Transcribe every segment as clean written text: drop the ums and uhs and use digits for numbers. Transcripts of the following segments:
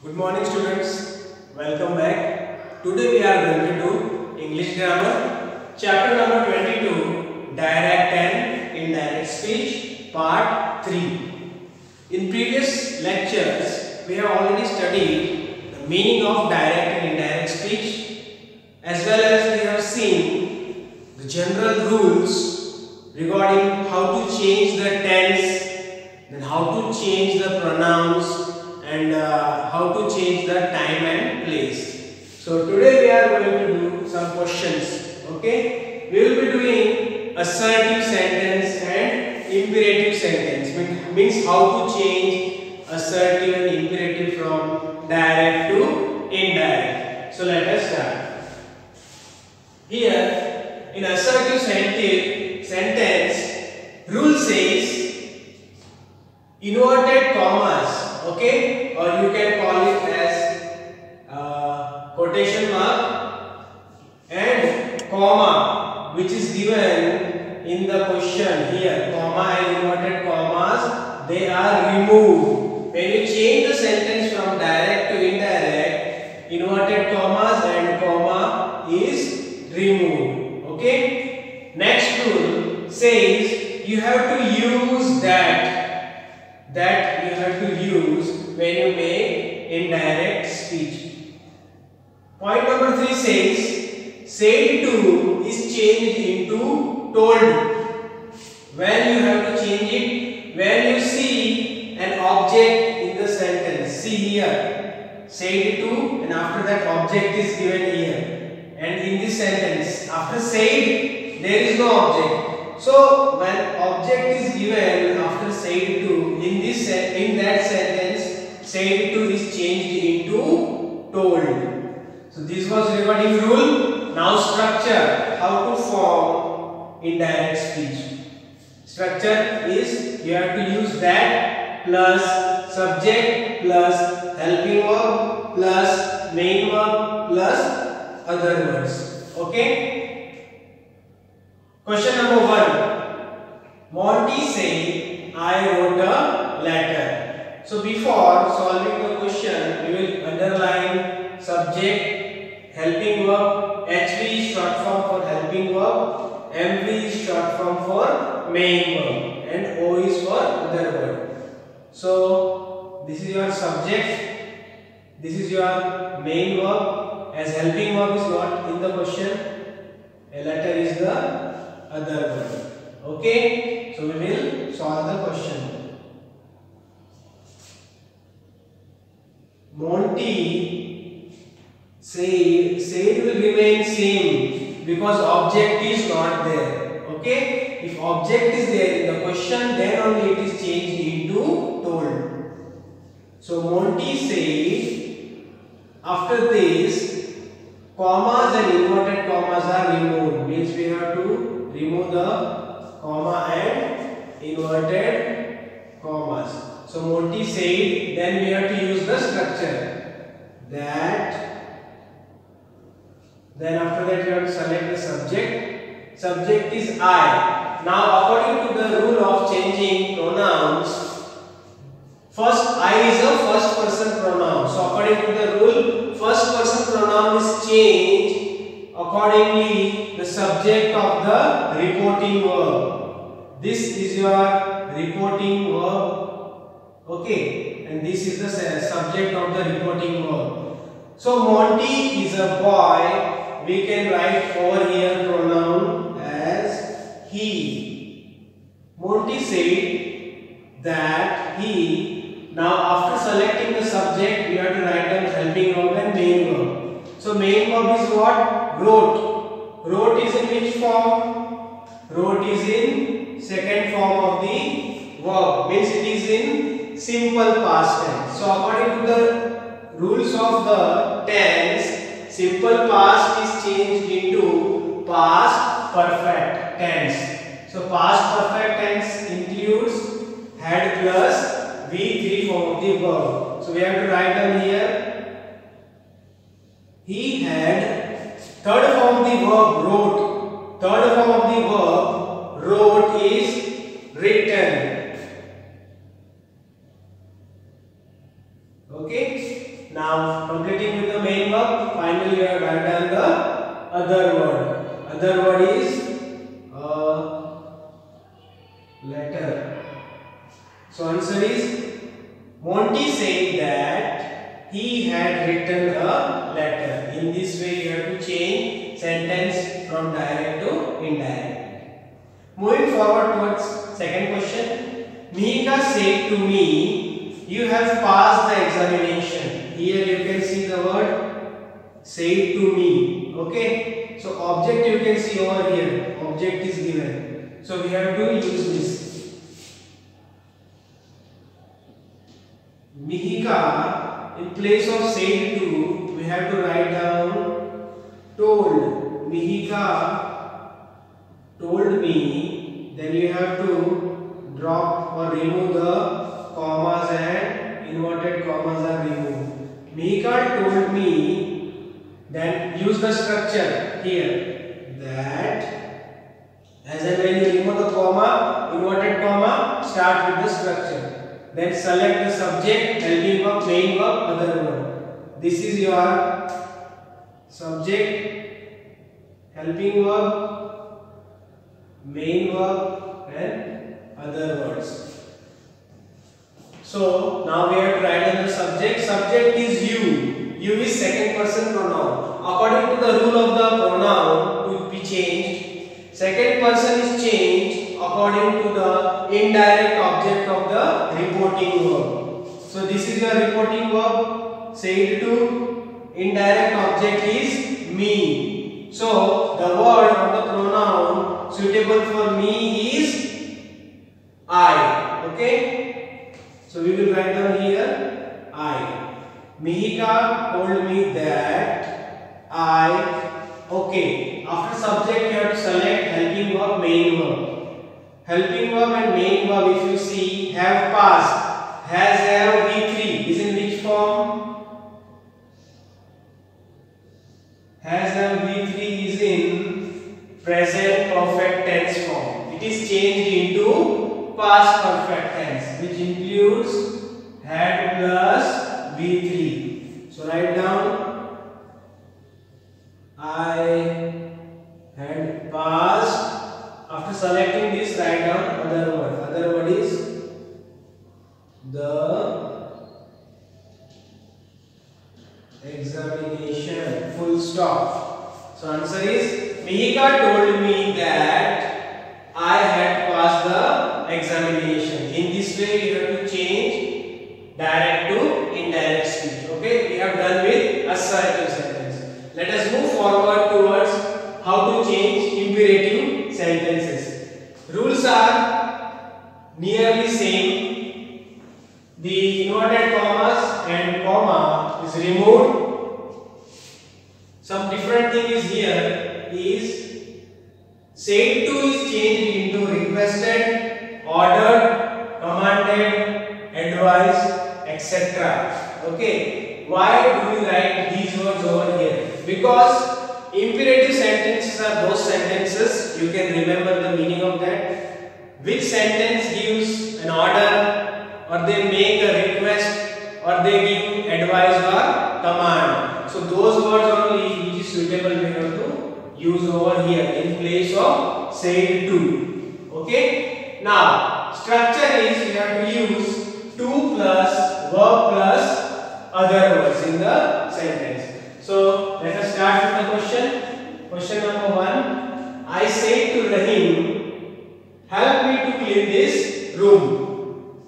Good morning students, welcome back. Today we are going to do English grammar, chapter number 22, direct and indirect speech, part 3. In previous lectures, we have already studied the meaning of direct and indirect speech, as well as we have seen the general rules regarding how to change the tense, then how to change the pronouns, and how to change the time and place. So today we are going to do some questions. Okay, we will be doing assertive sentence and imperative sentence. Means how to change assertive and imperative from direct to indirect. So let us start. Here in assertive sentence, rule says inverted commas. Okay, or you can call it as quotation mark and comma, which is given in the question here. Comma and inverted commas, they are removed. When you change the sentence from direct to indirect, inverted commas and comma is removed. Okay. Next rule says you have to use that you have to use when you make indirect speech. Point number 3 says said to is changed into told. When you have to change it, when you see an object in the sentence. See here, said to, and after that object is given here, and in this sentence after said there is no object. So when object is given after said to, in that sentence said to is changed into told. So this was regarding rule. Now structure, how to form indirect speech. Structure is you have to use that plus subject plus helping verb plus main verb plus other words. Okay. Question number 1. Monty said, I wrote a letter. So before solving the question, we will underline subject, helping verb, HV is short form for helping verb, MV is short form for main verb, and O is for other verb. So this is your subject, this is your main verb, as helping verb is not in the question, a letter is the other verb. Okay, so we will solve the question. Monty said will remain same because object is not there. Okay, if object is there in the question, then only it is changed into told. So Monty said, after this, commas and inverted commas are removed. Means we have to remove the comma and inverted commas. So Monty said, then we have to use the structure. That, then after that you have to select the subject. Subject is I. Now according to the rule of changing pronouns, first I is a first person pronoun. So according to the rule, first person pronoun is changed. Accordingly, the subject of the reporting verb. This is your reporting verb. Okay, and this is the subject of the reporting verb. So Monty is a boy. We can write over here pronoun as he. Monty said that he. Now after selecting the subject, we have to write down helping verb and main verb. So main verb is what? Wrote. Wrote is in which form? Wrote is in second form of the verb. Means it is in simple past tense. So according to the rules of the tense, simple past is changed into past perfect tense. So past perfect tense includes had plus V3 form of the verb. So we have to write down here. He had, third form of the verb wrote. Third form of the verb wrote is written. Okay. Now completing with the main verb, finally we have done the other word. Other word is letter. So answer is, Monty said that he had written a letter. In this way you have to change sentence from direct to indirect. Moving forward towards second question. Mihika said to me, you have passed the examination. Here you can see the word said to me. Okay. So object you can see over here. Object is given. So we have to use this. Mihika, in place of said to, we have to write down told. Mihika told me. Then you have to drop or remove the commas and inverted commas are removed. Mihika told me. Then use the structure here. That as and when you remove the comma, inverted comma, start with the structure. Then select the subject, helping verb, main verb, other verb. This is your subject, helping verb, main verb and other words. So now we have to write down the subject. Subject is you. You is second person pronoun. According to the rule of the pronoun to be changed, second person is changed according to the indirect object of the reporting verb. So this is your reporting verb, said to, indirect object is me. So the word or the pronoun suitable for me is I. Okay. So we will write down here I. Mihika told me that I. Okay. After subject you have to select helping verb, main verb. Helping verb and main verb, if you see, have passed, has, have, V3 is in which form? Has, have, V3 is in present perfect tense form. It is changed into past perfect tense, which includes had plus V3. So write down I had passed. After selecting this, write down other word. Other word is the examination. Full stop. So answer is, Mihika told me that I had passed the examination. In this way, you have to change direct to indirect speech. Okay, we have done with assertive sentence. Let us move forward towards how to change imperative sentences. Rules are nearly same. The inverted commas and comma is removed. Some different thing is here is said to is changed into requested, ordered, commanded, advised, etc. Okay. Why do we write these words over here? Because imperative sentences are those sentences, you can remember the meaning of that, which sentence gives an order or they make a request or they give advice or command. So those words only which is suitable we have to use over here in place of said to. Okay. Now structure is we have to use to plus verb plus other words in the sentence. So let us start with the question. Question number 1. I said to Rahim, help me to clean this room.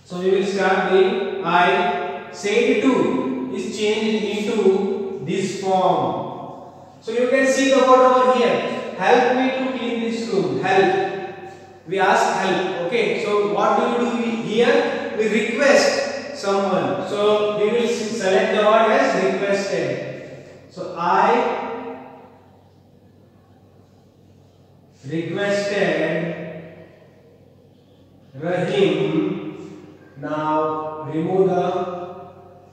So we will start with I said to is changed into this form. So you can see the word over here. Help me to clean this room. Help. We ask help. Okay. So what do we do here? We request someone. So we will select the word as requested. So I requested Rahim. Now remove the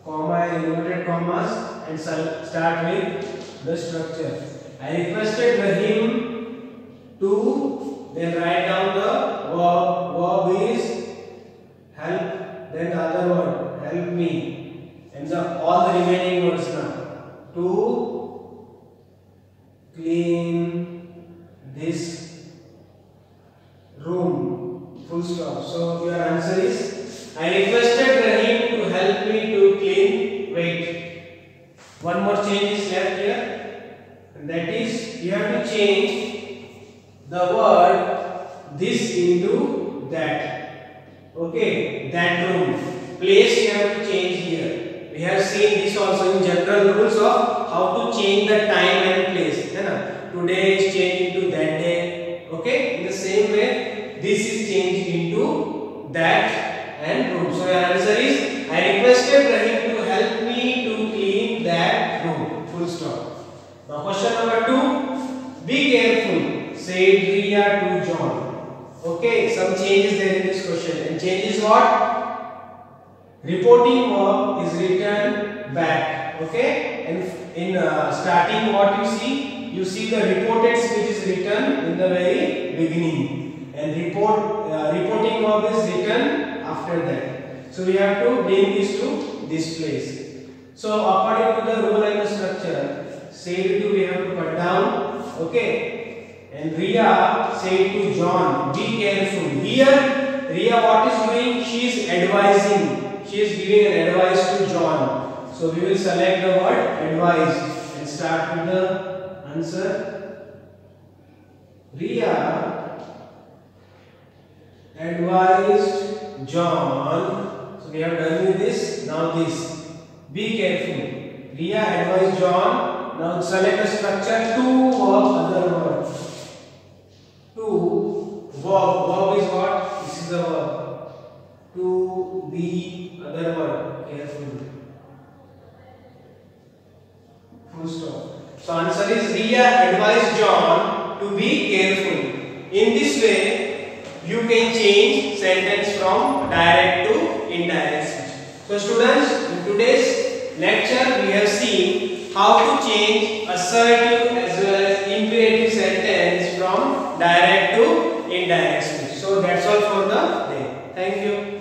comma and inverted commas and start with the structure. I requested Rahim to, then write down the verb. Verb is help, then the other word help me, and the all the remaining words now. To clean this room. Full stop. So your answer is, I requested Rahim to help me to clean. Wait. One more change is left here. And that is, you have to change the word this into that. Okay, that room. Place you have to change here. We have seen this also in general rules of how to change the time and place. Today is changed into that day. Okay, in the same way, this is changed into that and room. So your answer is, I requested Rahim to help me to clean that room. Full stop. Now question number 2. Be careful, said Riya to John. Okay, some changes there in this question. And change is what? Reporting verb is written back. Okay, and in starting what you see the reported speech is written in the very beginning, and reporting verb is written after that. So we have to bring this to this place. So according to the rule and the structure, said to we have to cut down. Okay, and Riya said to John, be careful. Here Riya what is doing? She is advising. She is giving an advice to John. So we will select the word advise and start with the answer. Riya advised John. So we have done with this. Now this. Be careful. Riya advised John. Now select the structure. To verb, other word. To verb. Verb is what? This is the verb. To be, other word. Careful. Full stop. So answer is, Riya advised John to be careful. In this way, you can change sentence from direct to indirect speech. So students, in today's lecture we have seen how to change assertive as well as imperative sentence from direct to indirect speech. So that's all for the day. Thank you.